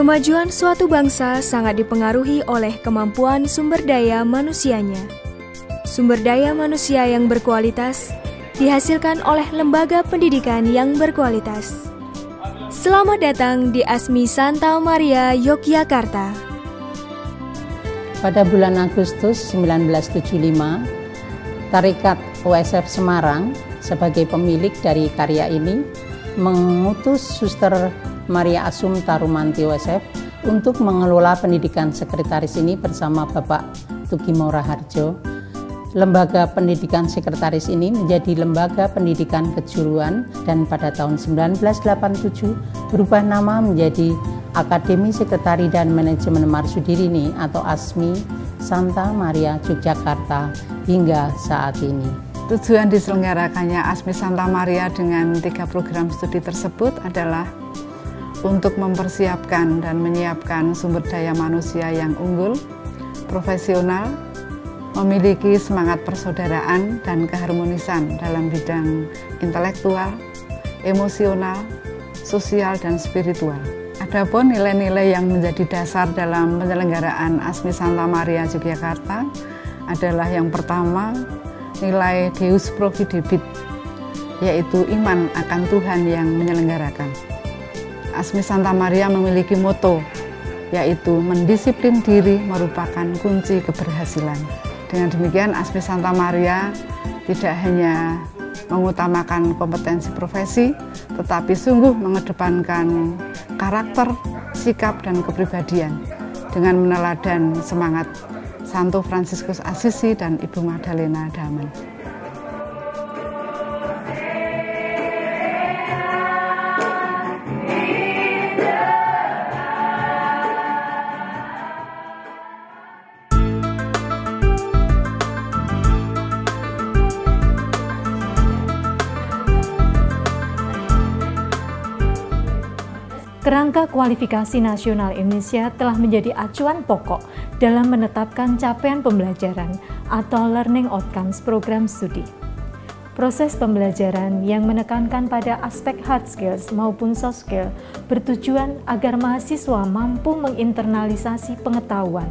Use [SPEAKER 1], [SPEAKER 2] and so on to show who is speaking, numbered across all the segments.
[SPEAKER 1] Kemajuan suatu bangsa sangat dipengaruhi oleh kemampuan sumber daya manusianya. Sumber daya manusia yang berkualitas dihasilkan oleh lembaga pendidikan yang berkualitas. Selamat datang di ASMI Santa Maria, Yogyakarta.
[SPEAKER 2] Pada bulan Agustus 1975, Tarekat USF Semarang sebagai pemilik dari karya ini mengutus Suster Maria Assumpta Rumanti USF untuk mengelola pendidikan sekretaris ini bersama Bapak Tugimo Raharjo. Lembaga pendidikan sekretaris ini menjadi lembaga pendidikan kejuruan dan pada tahun 1987 berubah nama menjadi Akademi Sekretari dan Manajemen Marsudirini atau ASMI Santa Maria Yogyakarta hingga saat ini.
[SPEAKER 3] Tujuan diselenggarakannya ASMI Santa Maria dengan 3 program studi tersebut adalah untuk mempersiapkan dan menyiapkan sumber daya manusia yang unggul, profesional, memiliki semangat persaudaraan dan keharmonisan dalam bidang intelektual, emosional, sosial, dan spiritual. Adapun nilai-nilai yang menjadi dasar dalam penyelenggaraan ASMI Santa Maria Yogyakarta adalah yang pertama, nilai Deus Providebit, yaitu iman akan Tuhan yang menyelenggarakan. ASMI Santa Maria memiliki moto, yaitu mendisiplin diri merupakan kunci keberhasilan. Dengan demikian, ASMI Santa Maria tidak hanya mengutamakan kompetensi profesi, tetapi sungguh mengedepankan karakter, sikap, dan kepribadian dengan meneladan semangat Santo Fransiskus Assisi dan Ibu Magdalena Daman.
[SPEAKER 4] Kerangka Kualifikasi Nasional Indonesia telah menjadi acuan pokok dalam menetapkan capaian pembelajaran atau Learning Outcomes program studi. Proses pembelajaran yang menekankan pada aspek hard skills maupun soft skill bertujuan agar mahasiswa mampu menginternalisasi pengetahuan,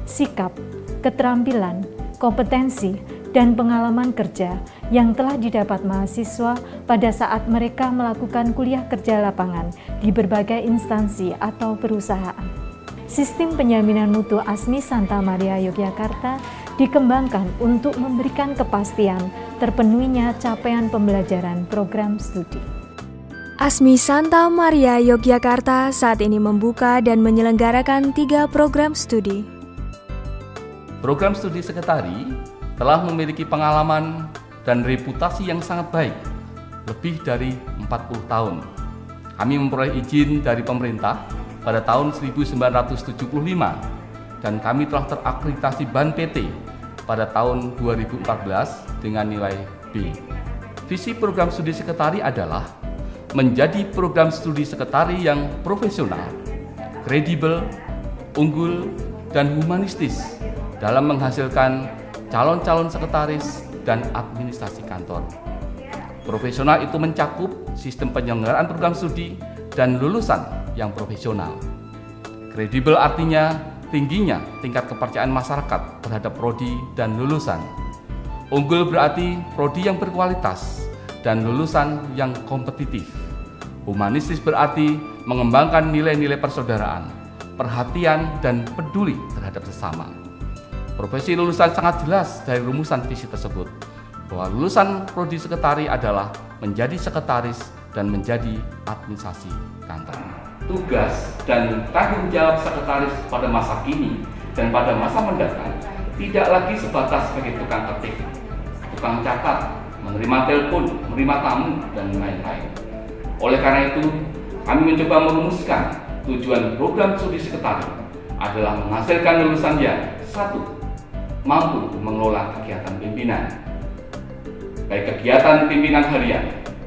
[SPEAKER 4] sikap, keterampilan, kompetensi, dan pengalaman kerja yang telah didapat mahasiswa pada saat mereka melakukan kuliah kerja lapangan di berbagai instansi atau perusahaan. Sistem penjaminan mutu ASMI Santa Maria Yogyakarta dikembangkan untuk memberikan kepastian terpenuhinya capaian pembelajaran program studi.
[SPEAKER 1] ASMI Santa Maria Yogyakarta saat ini membuka dan menyelenggarakan 3 program studi.
[SPEAKER 5] Program studi sekretari telah memiliki pengalaman dan reputasi yang sangat baik, lebih dari 40 tahun. Kami memperoleh izin dari pemerintah pada tahun 1975 dan kami telah terakreditasi BAN PT pada tahun 2014 dengan nilai B. Visi program studi sekretari adalah menjadi program studi sekretari yang profesional, kredibel, unggul, dan humanistis dalam menghasilkan calon-calon sekretaris dan administrasi kantor. Profesional itu mencakup sistem penyelenggaraan program studi dan lulusan yang profesional. Kredibel artinya tingginya tingkat kepercayaan masyarakat terhadap prodi dan lulusan. Unggul berarti prodi yang berkualitas dan lulusan yang kompetitif. Humanistis berarti mengembangkan nilai-nilai persaudaraan, perhatian, dan peduli terhadap sesama. Profesi lulusan sangat jelas dari rumusan visi tersebut, bahwa lulusan prodi sekretari adalah menjadi sekretaris dan menjadi administrasi kantor. Tugas dan tanggung jawab sekretaris pada masa kini dan pada masa mendatang tidak lagi sebatas sebagai tukang ketik, tukang catat, menerima telepon, menerima tamu, dan lain-lain. Oleh karena itu, kami mencoba merumuskan tujuan program studi sekretaris adalah menghasilkan lulusan yang satu, mampu mengelola kegiatan pimpinan, baik kegiatan pimpinan harian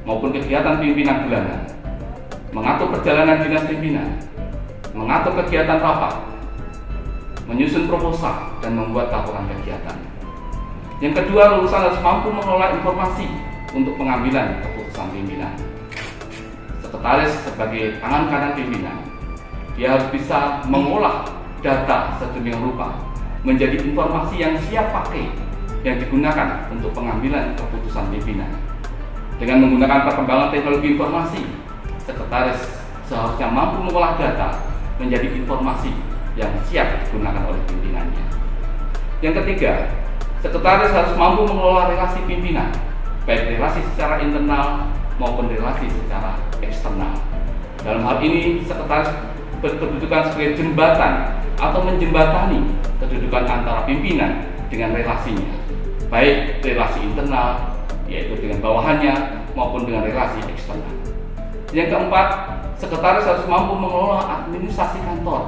[SPEAKER 5] maupun kegiatan pimpinan bulanan, mengatur perjalanan dinas pimpinan, mengatur kegiatan rapat, menyusun proposal, dan membuat laporan kegiatan. Yang kedua, lulusan harus mampu mengelola informasi untuk pengambilan keputusan pimpinan. Sekretaris sebagai tangan kanan pimpinan, dia harus bisa mengolah data sedemikian rupa menjadi informasi yang siap pakai yang digunakan untuk pengambilan keputusan pimpinan. Dengan menggunakan perkembangan teknologi informasi, sekretaris seharusnya mampu mengolah data menjadi informasi yang siap digunakan oleh pimpinannya. Yang ketiga, sekretaris harus mampu mengelola relasi pimpinan, baik relasi secara internal maupun relasi secara eksternal. Dalam hal ini, sekretaris berkedudukan sebagai jembatan atau menjembatani kedudukan antara pimpinan dengan relasinya, baik relasi internal, yaitu dengan bawahannya, maupun dengan relasi eksternal. Yang keempat, sekretaris harus mampu mengelola administrasi kantor,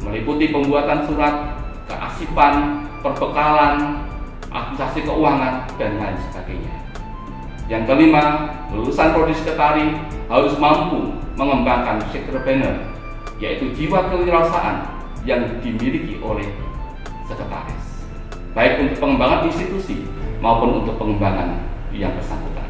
[SPEAKER 5] meliputi pembuatan surat, kearsipan, perbekalan, administrasi keuangan, dan lain sebagainya. Yang kelima, lulusan prodi sekretari harus mampu mengembangkan sekretariat, yaitu jiwa kewirausahaan yang dimiliki oleh sekretaris, baik untuk pengembangan institusi maupun untuk pengembangan yang bersangkutan.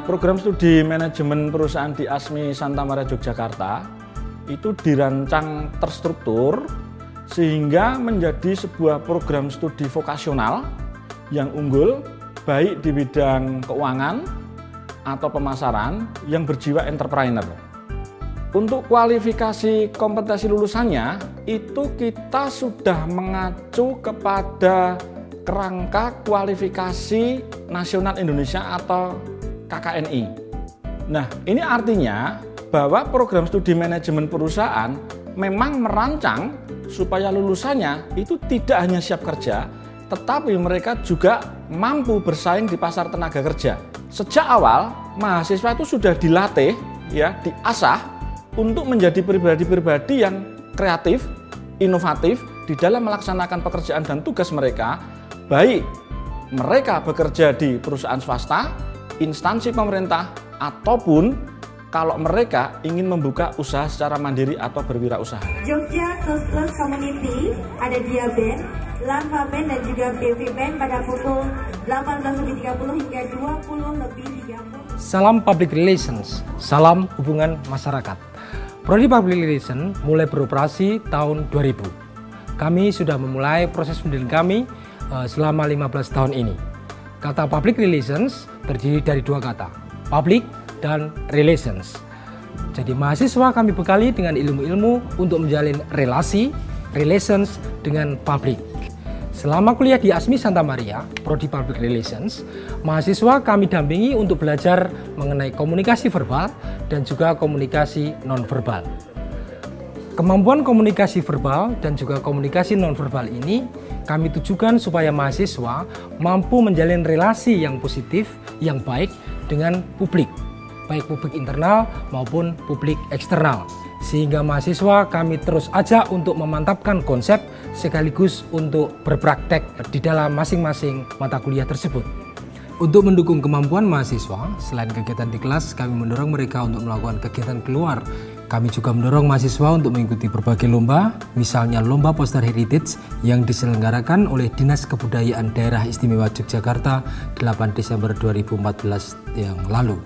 [SPEAKER 6] Program studi manajemen perusahaan di ASMI Santa Maria Yogyakarta itu dirancang terstruktur sehingga menjadi sebuah program studi vokasional yang unggul baik di bidang keuangan atau pemasaran yang berjiwa entrepreneur. Untuk kualifikasi kompetensi lulusannya itu kita sudah mengacu kepada kerangka kualifikasi nasional Indonesia atau KKNI. Nah, ini artinya bahwa program studi manajemen perusahaan memang merancang supaya lulusannya itu tidak hanya siap kerja, tetapi mereka juga mampu bersaing di pasar tenaga kerja. Sejak awal, mahasiswa itu sudah dilatih, diasah untuk menjadi pribadi-pribadi yang kreatif, inovatif di dalam melaksanakan pekerjaan dan tugas mereka, baik mereka bekerja di perusahaan swasta, instansi pemerintah, ataupun kalau mereka ingin membuka usaha secara mandiri atau berwirausaha.
[SPEAKER 7] Jogja Plus Community ada Dia Band, Lanfa Band dan juga BV Band pada pukul 18.30 hingga 20.30.
[SPEAKER 8] Salam Public Relations, salam hubungan masyarakat. Prodi Public Relations mulai beroperasi tahun 2000. Kami sudah memulai proses pendidikan kami selama 15 tahun ini. Kata Public Relations terdiri dari dua kata, public dan relations. Jadi mahasiswa kami bekali dengan ilmu-ilmu untuk menjalin relations dengan publik. Selama kuliah di ASMI Santa Maria, Prodi Public Relations, mahasiswa kami dampingi untuk belajar mengenai komunikasi verbal dan juga komunikasi nonverbal. Kemampuan komunikasi verbal dan juga komunikasi nonverbal ini kami tujukan supaya mahasiswa mampu menjalin relasi yang positif, yang baik dengan publik, baik publik internal maupun publik eksternal. Sehingga mahasiswa kami terus ajak untuk memantapkan konsep sekaligus untuk berpraktek di dalam masing-masing mata kuliah tersebut. Untuk mendukung kemampuan mahasiswa, selain kegiatan di kelas, kami mendorong mereka untuk melakukan kegiatan keluar. Kami juga mendorong mahasiswa untuk mengikuti berbagai lomba, misalnya Lomba Poster Heritage yang diselenggarakan oleh Dinas Kebudayaan Daerah Istimewa Yogyakarta 8 Desember 2014 yang lalu.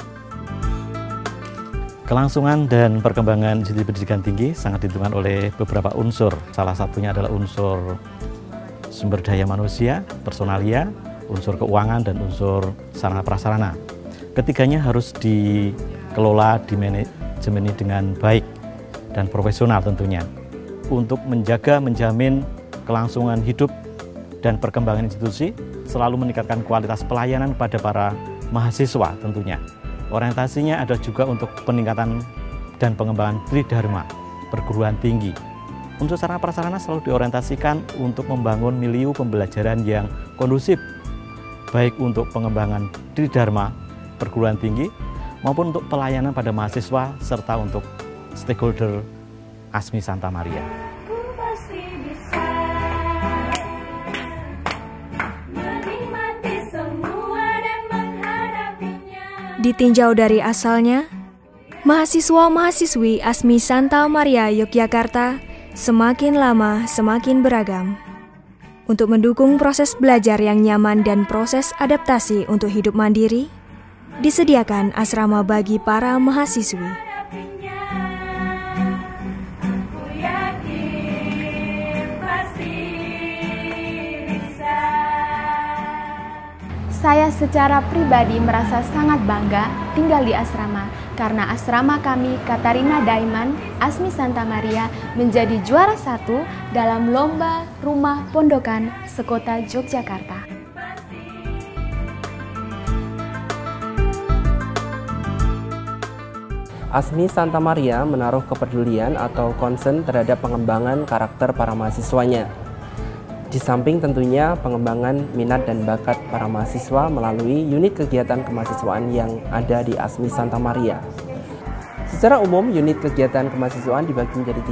[SPEAKER 9] Kelangsungan dan perkembangan institusi pendidikan tinggi sangat ditentukan oleh beberapa unsur. Salah satunya adalah unsur sumber daya manusia, personalia, unsur keuangan, dan unsur sarana prasarana. Ketiganya harus dikelola, dimanajemen dengan baik dan profesional tentunya, untuk menjaga, menjamin kelangsungan hidup dan perkembangan institusi, selalu meningkatkan kualitas pelayanan pada para mahasiswa tentunya. Orientasinya ada juga untuk peningkatan dan pengembangan tridharma perguruan tinggi. Unsur sarana prasarana selalu diorientasikan untuk membangun milieu pembelajaran yang kondusif, baik untuk pengembangan tridharma perguruan tinggi maupun untuk pelayanan pada mahasiswa serta untuk stakeholder ASMI Santa Maria.
[SPEAKER 1] Ditinjau dari asalnya, mahasiswa-mahasiswi ASMI Santa Maria Yogyakarta semakin lama semakin beragam. Untuk mendukung proses belajar yang nyaman dan proses adaptasi untuk hidup mandiri, disediakan asrama bagi para mahasiswi.
[SPEAKER 10] Saya secara pribadi merasa sangat bangga tinggal di asrama karena asrama kami Katarina Daiman ASMI Santa Maria menjadi juara 1 dalam lomba rumah pondokan sekota Yogyakarta.
[SPEAKER 11] ASMI Santa Maria menaruh kepedulian atau concern terhadap pengembangan karakter para mahasiswanya. Di samping tentunya pengembangan minat dan bakat para mahasiswa melalui unit kegiatan kemahasiswaan yang ada di ASMI Santa Maria. Secara umum, unit kegiatan kemahasiswaan dibagi menjadi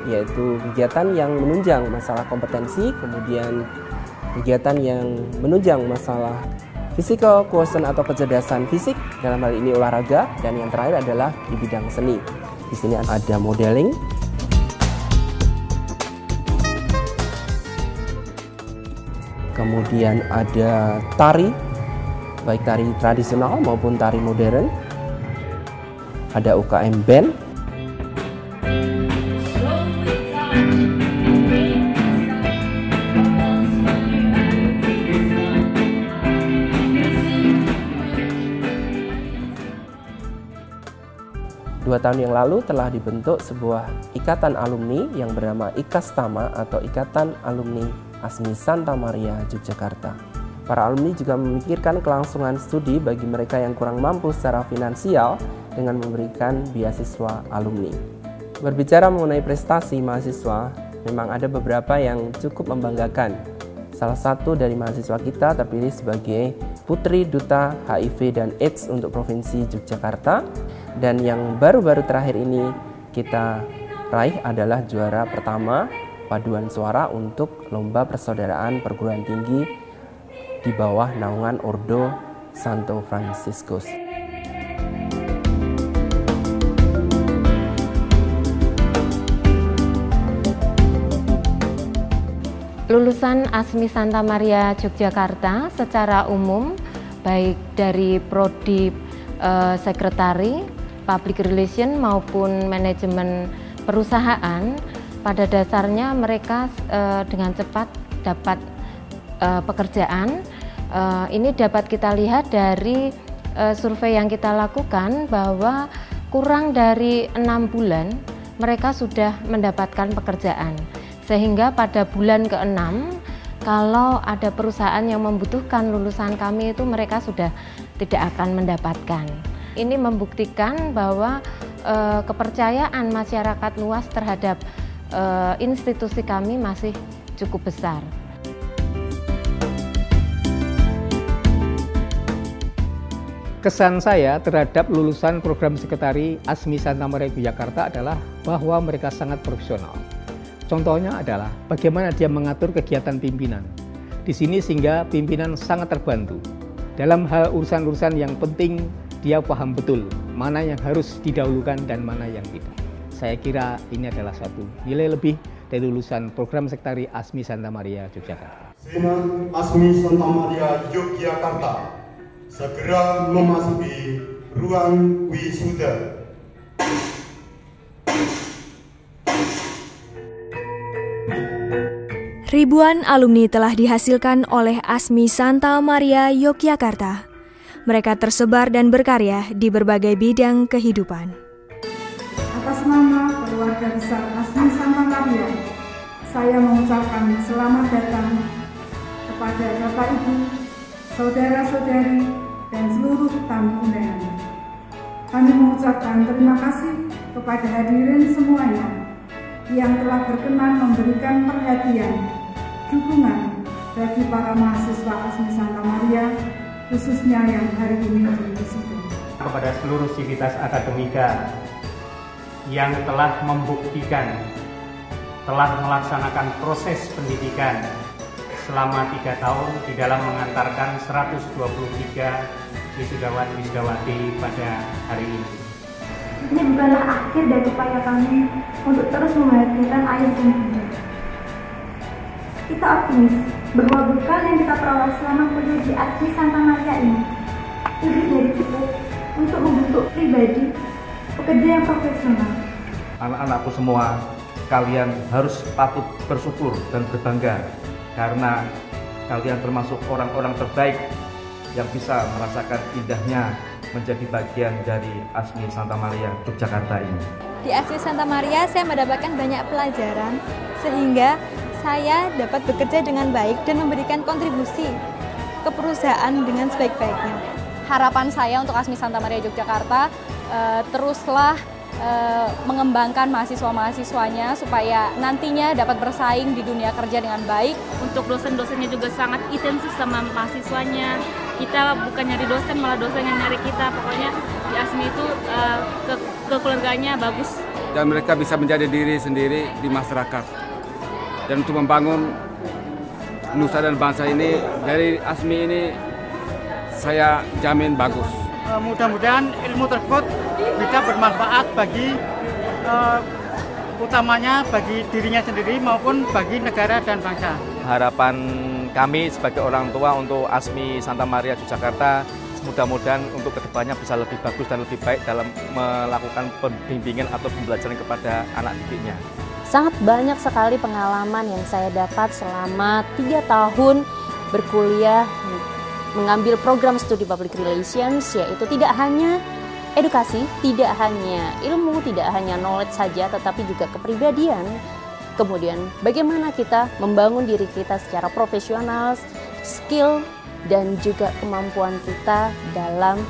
[SPEAKER 11] 3, yaitu kegiatan yang menunjang masalah kompetensi, kemudian kegiatan yang menunjang masalah physical quotient atau kecerdasan fisik, dalam hal ini olahraga, dan yang terakhir adalah di bidang seni. Di sini ada modeling, kemudian ada tari, baik tari tradisional maupun tari modern. Ada UKM band. Dua tahun yang lalu telah dibentuk sebuah ikatan alumni yang bernama IKASTAMA atau Ikatan Alumni ASMI Santa Maria Yogyakarta. Para alumni juga memikirkan kelangsungan studi bagi mereka yang kurang mampu secara finansial dengan memberikan beasiswa alumni. Berbicara mengenai prestasi mahasiswa, memang ada beberapa yang cukup membanggakan. Salah satu dari mahasiswa kita terpilih sebagai Putri Duta HIV dan AIDS untuk Provinsi Yogyakarta, dan yang baru-baru terakhir ini kita raih adalah juara pertama paduan suara untuk Lomba Persaudaraan Perguruan Tinggi di bawah naungan Ordo Santo Franciscus.
[SPEAKER 12] Lulusan ASMI Santa Maria Yogyakarta secara umum, baik dari prodi sekretari, public relation maupun manajemen perusahaan, pada dasarnya mereka dengan cepat dapat pekerjaan. Ini dapat kita lihat dari survei yang kita lakukan bahwa kurang dari 6 bulan mereka sudah mendapatkan pekerjaan. Sehingga pada bulan ke-6, kalau ada perusahaan yang membutuhkan lulusan kami itu mereka sudah tidak akan mendapatkan. Ini membuktikan bahwa kepercayaan masyarakat luas terhadap institusi kami masih cukup besar.
[SPEAKER 13] Kesan saya terhadap lulusan program sekretari ASMI Santa Maria Yogyakarta adalah bahwa mereka sangat profesional. Contohnya adalah bagaimana dia mengatur kegiatan pimpinan. Di sini sehingga pimpinan sangat terbantu. Dalam hal urusan-urusan yang penting, dia paham betul mana yang harus didahulukan dan mana yang tidak. Saya kira ini adalah suatu nilai lebih dari lulusan program sekretari ASMI Santa Maria Yogyakarta.
[SPEAKER 14] Senat ASMI Santa Maria Yogyakarta segera memasuki ruang wisuda.
[SPEAKER 1] Ribuan alumni telah dihasilkan oleh ASMI Santa Maria Yogyakarta. Mereka tersebar dan berkarya di berbagai bidang kehidupan.
[SPEAKER 15] Atas nama keluarga besar ASMI Santa Maria, saya mengucapkan selamat datang kepada Bapak Ibu, saudara-saudari, dan seluruh tamu undangan. Kami mengucapkan terima kasih kepada hadirin semuanya yang telah berkenan memberikan perhatian, dukungan bagi para mahasiswa ASMI Santa Maria, khususnya yang hari ini di sini.
[SPEAKER 16] Kepada seluruh sivitas akademika yang telah membuktikan, telah melaksanakan proses pendidikan selama 3 tahun di dalam mengantarkan 123 wisudawan-wisudawati pada hari ini.
[SPEAKER 17] Ini bukanlah akhir dari upaya kami untuk terus menghadirkan air dan bunda. Kita optimis bahwa bekal yang kita peroleh selama kuliah di ASMI Santa Maria ini lebih dari cukup untuk membentuk pribadi pekerja yang profesional.
[SPEAKER 18] Anak-anakku semua, kalian harus patut bersyukur dan berbangga karena kalian termasuk orang-orang terbaik yang bisa merasakan indahnya menjadi bagian dari ASMI Santa Maria Yogyakarta ini.
[SPEAKER 19] Di ASMI Santa Maria saya mendapatkan banyak pelajaran sehingga saya dapat bekerja dengan baik dan memberikan kontribusi ke perusahaan dengan sebaik-baiknya. Harapan saya untuk ASMI Santa Maria Yogyakarta teruslah mengembangkan mahasiswa-mahasiswanya supaya nantinya dapat bersaing di dunia kerja dengan baik.
[SPEAKER 20] Untuk dosen-dosennya juga sangat intensif sama mahasiswanya. Kita bukan nyari dosen, malah dosen yang nyari kita. Pokoknya di ASMI itu kekeluarganya bagus.
[SPEAKER 21] Dan mereka bisa menjadi diri sendiri di masyarakat. Dan untuk membangun nusa dan bangsa ini, dari ASMI ini saya jamin bagus.
[SPEAKER 22] Mudah-mudahan ilmu tersebut bisa bermanfaat bagi utamanya bagi dirinya sendiri maupun bagi negara dan bangsa.
[SPEAKER 23] Harapan kami sebagai orang tua untuk ASMI Santa Maria Yogyakarta, mudah-mudahan untuk kedepannya bisa lebih bagus dan lebih baik dalam melakukan pembimbingan atau pembelajaran kepada anak didiknya.
[SPEAKER 24] Sangat banyak sekali pengalaman yang saya dapat selama 3 tahun berkuliah mengambil program studi Public Relations, yaitu tidak hanya edukasi, tidak hanya ilmu, tidak hanya knowledge saja, tetapi juga kepribadian. Kemudian bagaimana kita membangun diri kita secara profesional, skill, dan juga kemampuan kita dalam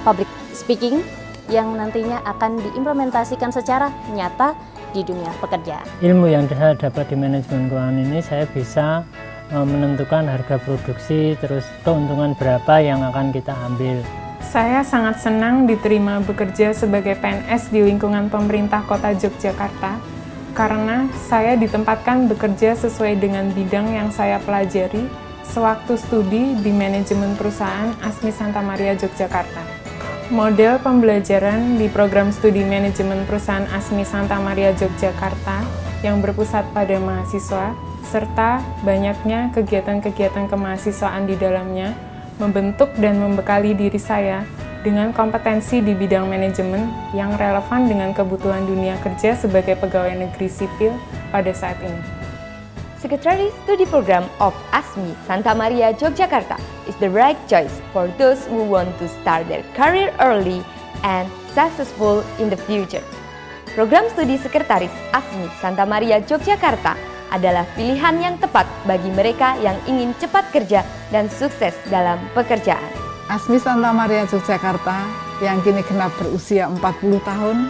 [SPEAKER 24] public speaking yang nantinya akan diimplementasikan secara nyata di dunia pekerjaan.
[SPEAKER 25] Ilmu yang saya dapat di manajemen keuangan ini, saya bisa menentukan harga produksi, terus keuntungan berapa yang akan kita ambil.
[SPEAKER 26] Saya sangat senang diterima bekerja sebagai PNS di lingkungan pemerintah Kota Yogyakarta karena saya ditempatkan bekerja sesuai dengan bidang yang saya pelajari sewaktu studi di manajemen perusahaan ASMI Santa Maria Yogyakarta. Model pembelajaran di program studi manajemen perusahaan ASMI Santa Maria Yogyakarta yang berpusat pada mahasiswa serta banyaknya kegiatan-kegiatan kemahasiswaan di dalamnya membentuk dan membekali diri saya dengan kompetensi di bidang manajemen yang relevan dengan kebutuhan dunia kerja sebagai pegawai negeri sipil pada saat ini.
[SPEAKER 27] Secretary Studi Program of ASMI Santa Maria Yogyakarta is the right choice for those who want to start their career early and successful in the future. Program studi Sekretaris ASMI Santa Maria Yogyakarta adalah pilihan yang tepat bagi mereka yang ingin cepat kerja dan sukses dalam pekerjaan.
[SPEAKER 3] ASMI Santa Maria Yogyakarta yang kini genap berusia 40 tahun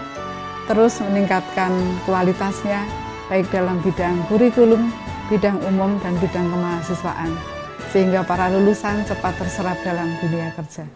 [SPEAKER 3] terus meningkatkan kualitasnya baik dalam bidang kurikulum, bidang umum, dan bidang kemahasiswaan, sehingga para lulusan cepat terserap dalam dunia kerja.